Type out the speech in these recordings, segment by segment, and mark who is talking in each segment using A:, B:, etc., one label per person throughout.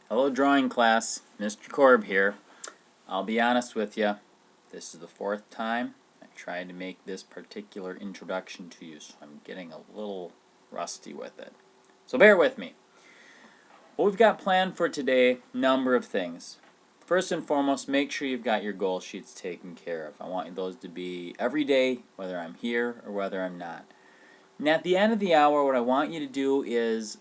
A: Hello drawing class, Mr. Korb here. I'll be honest with you, this is the fourth time I tried to make this particular introduction to you, so I'm getting a little rusty with it. So bear with me. What we've got planned for today, number of things. First and foremost, make sure you've got your goal sheets taken care of. I want those to be every day, whether I'm here or whether I'm not. And at the end of the hour, what I want you to do is,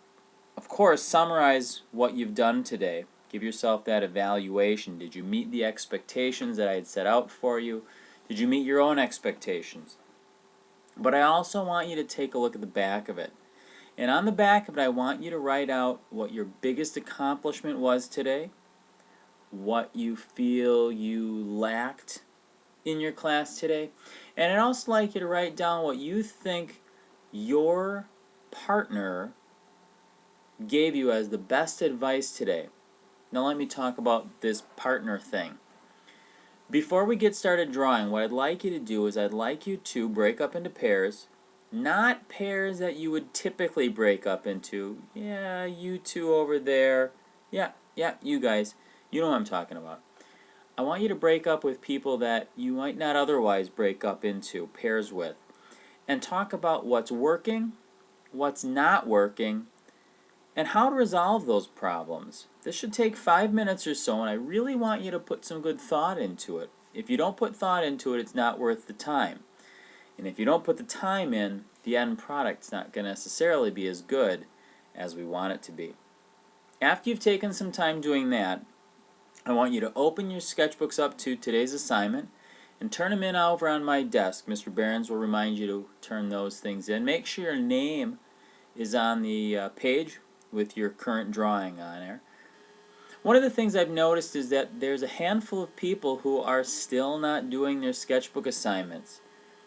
A: of course, summarize what you've done today. Give yourself that evaluation. Did you meet the expectations that I had set out for you? Did you meet your own expectations? But I also want you to take a look at the back of it. And on the back of it, I want you to write out what your biggest accomplishment was today, what you feel you lacked in your class today, and I'd also like you to write down what you think your partner gave you as the best advice today. Now let me talk about this partner thing. Before we get started drawing, what I'd like you to do is I'd like you to break up into pairs, not pairs that you would typically break up into. Yeah, you two over there. Yeah, you guys. You know what I'm talking about. I want you to break up with people that you might not otherwise break up into pairs with, and talk about what's working, what's not working, and how to resolve those problems. This should take 5 minutes or so, and I really want you to put some good thought into it. If you don't put thought into it, it's not worth the time. And if you don't put the time in, the end product's not going to necessarily be as good as we want it to be. After you've taken some time doing that, I want you to open your sketchbooks up to today's assignment and turn them in over on my desk. Mr. Behrens will remind you to turn those things in. Make sure your name is on the page with your current drawing on there. One of the things I've noticed is that there's a handful of people who are still not doing their sketchbook assignments.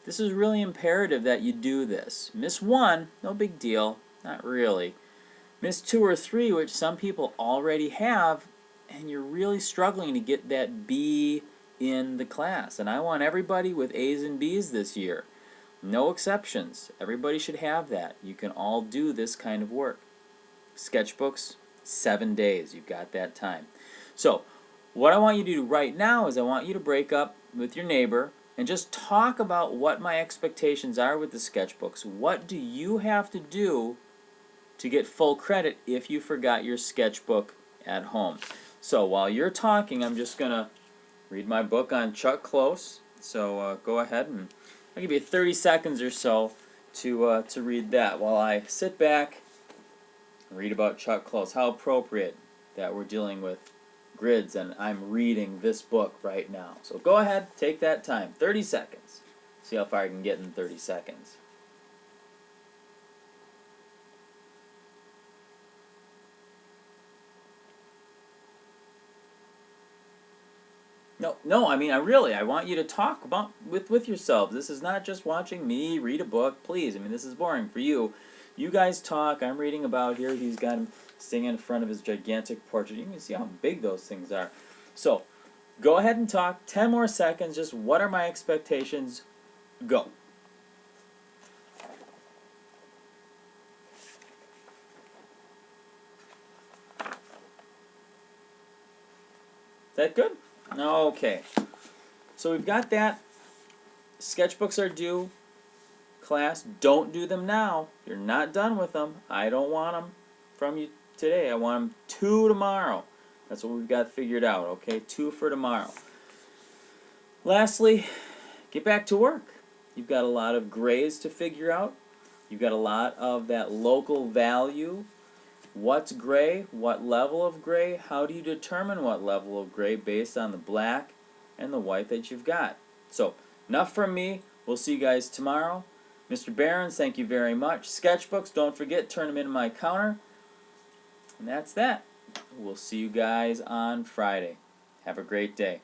A: This is really imperative that you do this. Miss 1, no big deal, not really. Miss 2 or 3, which some people already have, and you're really struggling to get that B in the class. And I want everybody with A's and B's this year. No exceptions. Everybody should have that. You can all do this kind of work. Sketchbooks, 7 days. You've got that time. So what I want you to do right now is I want you to break up with your neighbor and just talk about what my expectations are with the sketchbooks. What do you have to do to get full credit if you forgot your sketchbook at home? So while you're talking, I'm just going to read my book on Chuck Close. So go ahead, and I'll give you 30 seconds or so to read that while I sit back and read about Chuck Close. How appropriate that we're dealing with grids and I'm reading this book right now. So go ahead, take that time, 30 seconds. See how far I can get in 30 seconds. No, I mean, I want you to talk about with yourselves. This is not just watching me read a book, please. I mean, this is boring for you. You guys talk. I'm reading about here. He's got him sitting in front of his gigantic portrait. You can see how big those things are. So, go ahead and talk. 10 more seconds. Just what are my expectations? Go. Is that good? Okay. So we've got that. Sketchbooks are due. Class, don't do them now. You're not done with them. I don't want them from you today. I want them 2 tomorrow. That's what we've got figured out, okay? 2 for tomorrow. Lastly, get back to work. You've got a lot of grays to figure out. You've got a lot of that local value. What's gray? What level of gray? How do you determine what level of gray based on the black and the white that you've got? So, enough from me. We'll see you guys tomorrow. Mr. Behrens, thank you very much. Sketchbooks, don't forget, turn them into my counter. And that's that. We'll see you guys on Friday. Have a great day.